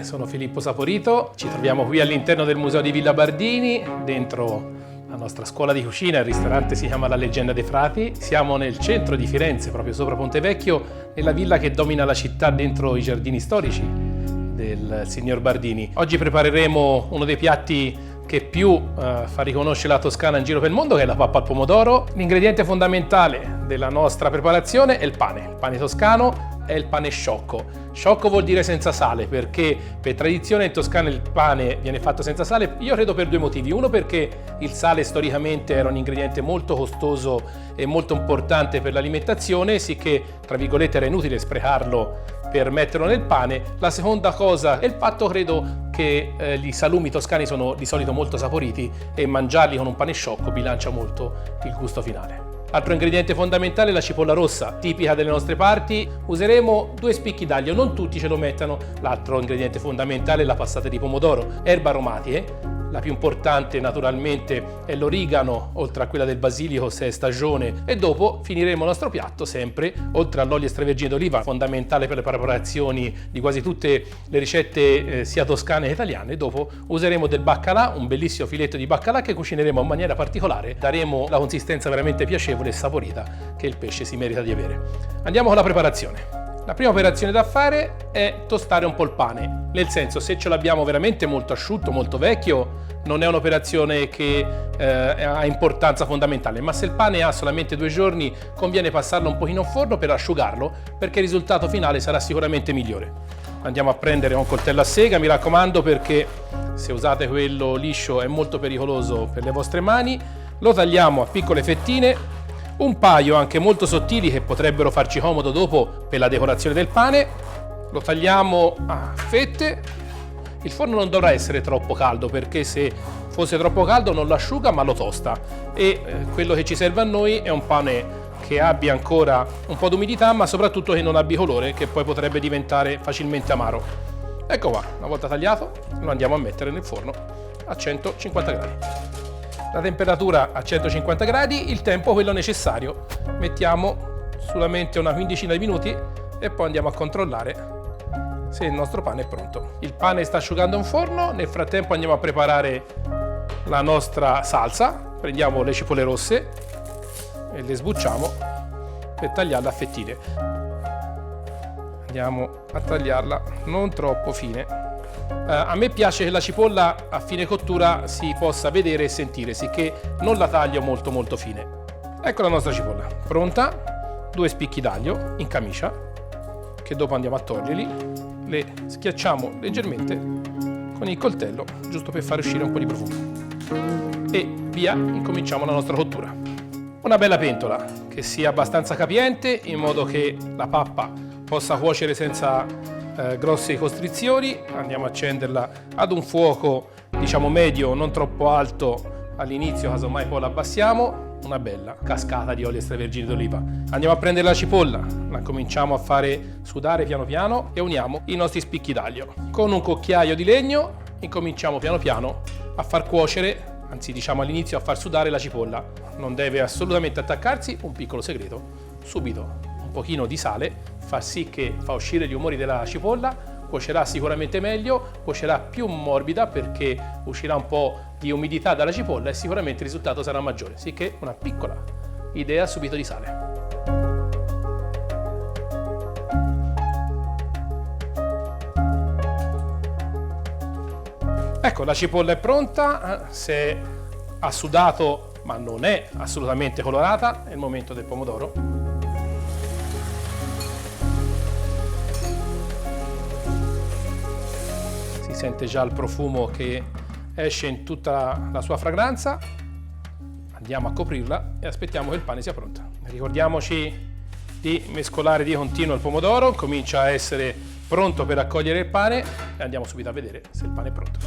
sono Filippo Saporito, ci troviamo qui all'interno del Museo di Villa Bardini, dentro la nostra scuola di cucina, il ristorante si chiama La Leggenda dei Frati. Siamo nel centro di Firenze, proprio sopra Ponte Vecchio, nella villa che domina la città dentro i giardini storici del signor Bardini. Oggi prepareremo uno dei piatti che più fa riconoscere la Toscana in giro per il mondo, che è la pappa al pomodoro. L'ingrediente fondamentale della nostra preparazione è il pane toscano, è il pane sciocco. Sciocco vuol dire senza sale, perché per tradizione in Toscana il pane viene fatto senza sale, io credo per due motivi. Uno, perché il sale storicamente era un ingrediente molto costoso e molto importante per l'alimentazione, sicché tra virgolette era inutile sprecarlo per metterlo nel pane. La seconda cosa è il fatto, credo, che gli salumi toscani sono di solito molto saporiti e mangiarli con un pane sciocco bilancia molto il gusto finale. Altro ingrediente fondamentale è la cipolla rossa, tipica delle nostre parti. Useremo 2 spicchi d'aglio, non tutti ce lo mettano. L'altro ingrediente fondamentale è la passata di pomodoro, erbe aromatiche. La più importante naturalmente è l'origano, oltre a quella del basilico se è stagione, e dopo finiremo il nostro piatto sempre, oltre all'olio extravergine d'oliva, fondamentale per le preparazioni di quasi tutte le ricette sia toscane che italiane. Dopo useremo del baccalà, un bellissimo filetto di baccalà che cucineremo in maniera particolare, daremo la consistenza veramente piacevole e saporita che il pesce si merita di avere. Andiamo con la preparazione. La prima operazione da fare è tostare un po' il pane, nel senso, se ce l'abbiamo veramente molto asciutto, molto vecchio, non è un'operazione che ha importanza fondamentale, ma se il pane ha solamente 2 giorni conviene passarlo un pochino in forno per asciugarlo, perché il risultato finale sarà sicuramente migliore. Andiamo a prendere un coltello a sega, mi raccomando, perché se usate quello liscio è molto pericoloso per le vostre mani. Lo tagliamo a piccole fettine, un paio anche molto sottili che potrebbero farci comodo dopo per la decorazione del pane. Lo tagliamo a fette. Il forno non dovrà essere troppo caldo, perché se fosse troppo caldo non lo asciuga ma lo tosta, e quello che ci serve a noi è un pane che abbia ancora un po' d'umidità, ma soprattutto che non abbia colore, che poi potrebbe diventare facilmente amaro. Ecco qua, una volta tagliato lo andiamo a mettere nel forno a 150 gradi. La temperatura a 150 gradi, il tempo quello necessario. Mettiamo solamente una quindicina di minuti e poi andiamo a controllare se il nostro pane è pronto. Il pane sta asciugando in forno, nel frattempo andiamo a preparare la nostra salsa. Prendiamo le cipolle rosse e le sbucciamo per tagliarla a fettine. Andiamo a tagliarla non troppo fine. A me piace che la cipolla a fine cottura si possa vedere e sentire, sicché non la taglio molto fine. Ecco la nostra cipolla pronta, 2 spicchi d'aglio in camicia che dopo andiamo a toglierli, le schiacciamo leggermente con il coltello giusto per far uscire un po' di profumo e via, incominciamo la nostra cottura. Una bella pentola che sia abbastanza capiente in modo che la pappa possa cuocere senza grosse costrizioni. Andiamo a accenderla ad un fuoco diciamo medio, non troppo alto all'inizio, casomai poi la abbassiamo. Una bella cascata di olio extravergine d'oliva. Andiamo a prendere la cipolla, la cominciamo a fare sudare piano piano e uniamo i nostri spicchi d'aglio. Con un cucchiaio di legno incominciamo piano piano a far cuocere, anzi diciamo all'inizio a far sudare la cipolla. Non deve assolutamente attaccarsi. Un piccolo segreto: subito un pochino di sale fa sì che fa uscire gli umori della cipolla, cuocerà sicuramente meglio, cuocerà più morbida perché uscirà un po' di umidità dalla cipolla e sicuramente il risultato sarà maggiore, sicché una piccola idea subito di sale. Ecco, la cipolla è pronta, se ha sudato ma non è assolutamente colorata, è il momento del pomodoro. Sente già il profumo che esce in tutta la sua fragranza. Andiamo a coprirla e aspettiamo che il pane sia pronto. Ricordiamoci di mescolare di continuo il pomodoro, comincia a essere pronto per accogliere il pane e andiamo subito a vedere se il pane è pronto.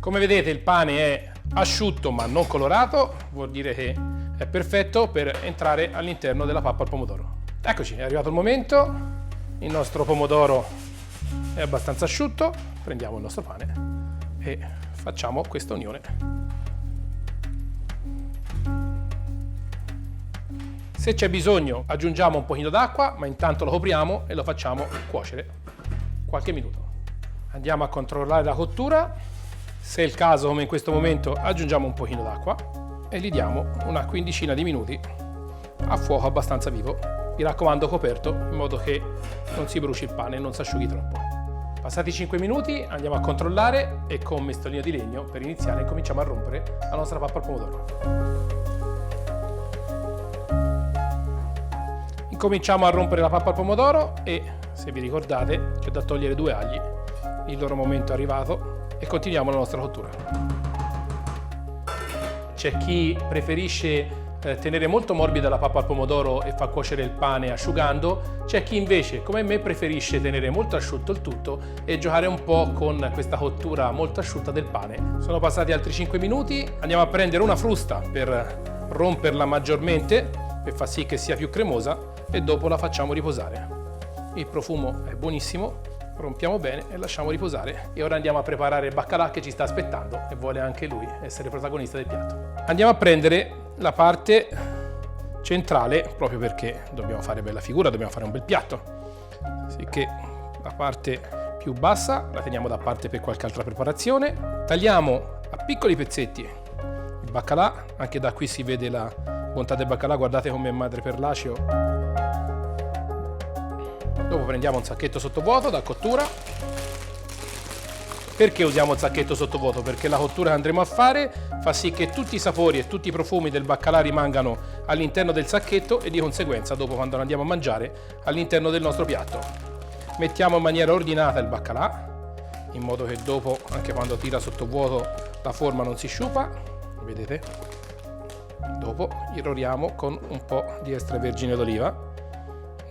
Come vedete il pane è asciutto ma non colorato, vuol dire che è perfetto per entrare all'interno della pappa al pomodoro. Eccoci, è arrivato il momento, il nostro pomodoro è abbastanza asciutto, prendiamo il nostro pane e facciamo questa unione. Se c'è bisogno aggiungiamo un pochino d'acqua, ma intanto lo copriamo e lo facciamo cuocere qualche minuto. Andiamo a controllare la cottura. Se è il caso, come in questo momento, aggiungiamo un pochino d'acqua e gli diamo una quindicina di minuti a fuoco abbastanza vivo. Mi raccomando, coperto, in modo che non si bruci il pane e non si asciughi troppo. Passati 5 minuti andiamo a controllare e con mestolino di legno per iniziare cominciamo a rompere la nostra pappa al pomodoro. Incominciamo a rompere la pappa al pomodoro e, se vi ricordate, c'è da togliere 2 agli. Il loro momento è arrivato e continuiamo la nostra cottura. C'è chi preferisce tenere molto morbida la pappa al pomodoro e fa cuocere il pane asciugando, c'è chi invece, come me, preferisce tenere molto asciutto il tutto e giocare un po' con questa cottura molto asciutta del pane. Sono passati altri 5 minuti, andiamo a prendere una frusta per romperla maggiormente, per far sì che sia più cremosa e dopo la facciamo riposare. Il profumo è buonissimo, rompiamo bene e lasciamo riposare. E ora andiamo a preparare il baccalà che ci sta aspettando e vuole anche lui essere protagonista del piatto. Andiamo a prendere la parte centrale, proprio perché dobbiamo fare bella figura, dobbiamo fare un bel piatto. Sicché la parte più bassa la teniamo da parte per qualche altra preparazione. Tagliamo a piccoli pezzetti il baccalà, anche da qui si vede la bontà del baccalà, guardate come è madre per l'aceo. Dopo prendiamo un sacchetto sottovuoto da cottura. Perché usiamo il sacchetto sottovuoto? Perché la cottura che andremo a fare fa sì che tutti i sapori e tutti i profumi del baccalà rimangano all'interno del sacchetto e di conseguenza dopo, quando lo andiamo a mangiare, all'interno del nostro piatto. Mettiamo in maniera ordinata il baccalà, in modo che dopo, anche quando tira sottovuoto, la forma non si sciupa, vedete? Dopo irroriamo con un po' di extravergine d'oliva.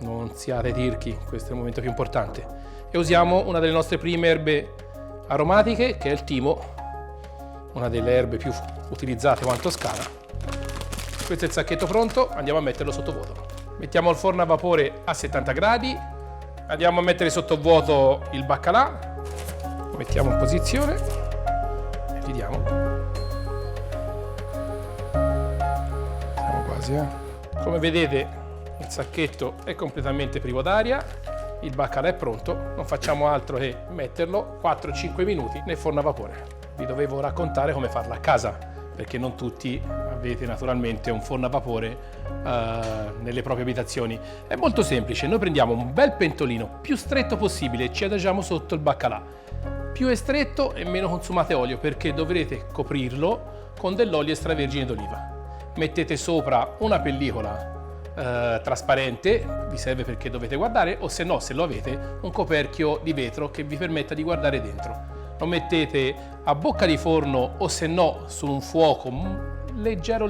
Non siate tirchi, questo è il momento più importante. E usiamo una delle nostre prime erbe aromatiche, che è il timo, una delle erbe più utilizzate qua in Toscana. Questo è il sacchetto pronto, andiamo a metterlo sottovuoto. Mettiamo il forno a vapore a 70 gradi, andiamo a mettere sottovuoto il baccalà, mettiamo in posizione e gli diamo. Siamo quasi, Come vedete, il sacchetto è completamente privo d'aria. Il baccalà è pronto, non facciamo altro che metterlo 4-5 minuti nel forno a vapore. Vi dovevo raccontare come farlo a casa, perché non tutti avete naturalmente un forno a vapore nelle proprie abitazioni. È molto semplice, noi prendiamo un bel pentolino più stretto possibile e ci adagiamo sotto il baccalà. Più è stretto e meno consumate olio, perché dovrete coprirlo con dell'olio extravergine d'oliva. Mettete sopra una pellicola trasparente, vi serve perché dovete guardare, o se no, se lo avete, un coperchio di vetro che vi permetta di guardare dentro. Lo mettete a bocca di forno o se no su un fuoco leggero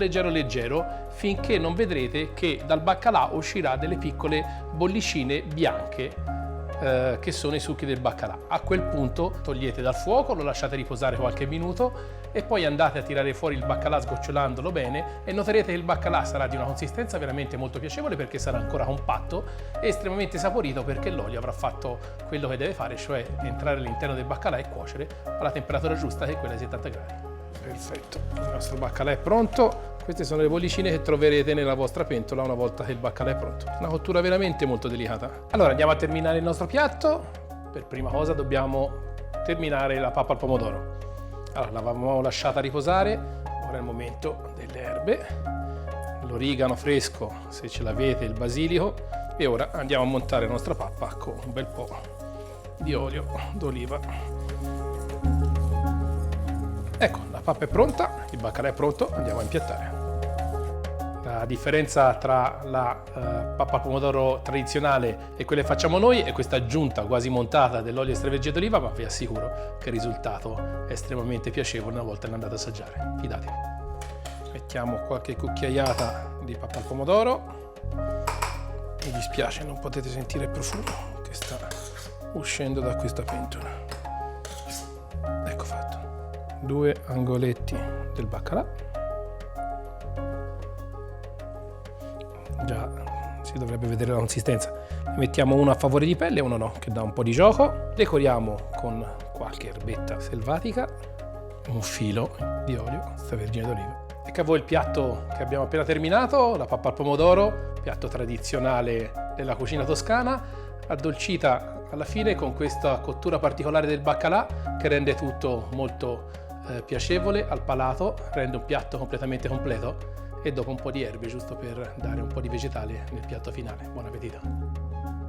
finché non vedrete che dal baccalà uscirà delle piccole bollicine bianche che sono i succhi del baccalà. A quel punto togliete dal fuoco, lo lasciate riposare qualche minuto e poi andate a tirare fuori il baccalà sgocciolandolo bene e noterete che il baccalà sarà di una consistenza veramente molto piacevole, perché sarà ancora compatto e estremamente saporito, perché l'olio avrà fatto quello che deve fare, cioè entrare all'interno del baccalà e cuocere alla temperatura giusta, che è quella di 70 gradi. Perfetto, il nostro baccalà è pronto. Queste sono le bollicine che troverete nella vostra pentola una volta che il baccalà è pronto. Una cottura veramente molto delicata. Allora andiamo a terminare il nostro piatto. Per prima cosa dobbiamo terminare la pappa al pomodoro. Allora l'avevamo lasciata riposare, ora è il momento delle erbe, l'origano fresco se ce l'avete, il basilico, e ora andiamo a montare la nostra pappa con un bel po' di olio d'oliva. Ecco, la pappa è pronta, il baccalà è pronto, andiamo a impiattare. La differenza tra la pappa al pomodoro tradizionale e quella che facciamo noi è questa aggiunta quasi montata dell'olio extravergine d'oliva, ma vi assicuro che il risultato è estremamente piacevole una volta che l'andate ad assaggiare, fidatevi. Mettiamo qualche cucchiaiata di pappa al pomodoro. Mi dispiace, non potete sentire il profumo che sta uscendo da questa pentola. Ecco fatto. 2 angoletti del baccalà. Già si dovrebbe vedere la consistenza. Ne mettiamo uno a favore di pelle e uno no, che dà un po' di gioco. Decoriamo con qualche erbetta selvatica, un filo di olio extravergine d'oliva. Ecco a voi il piatto che abbiamo appena terminato, la pappa al pomodoro, piatto tradizionale della cucina toscana, addolcita alla fine con questa cottura particolare del baccalà che rende tutto molto piacevole al palato, rende un piatto completamente completo, e dopo un po' di erbe giusto per dare un po' di vegetale nel piatto finale. Buon appetito!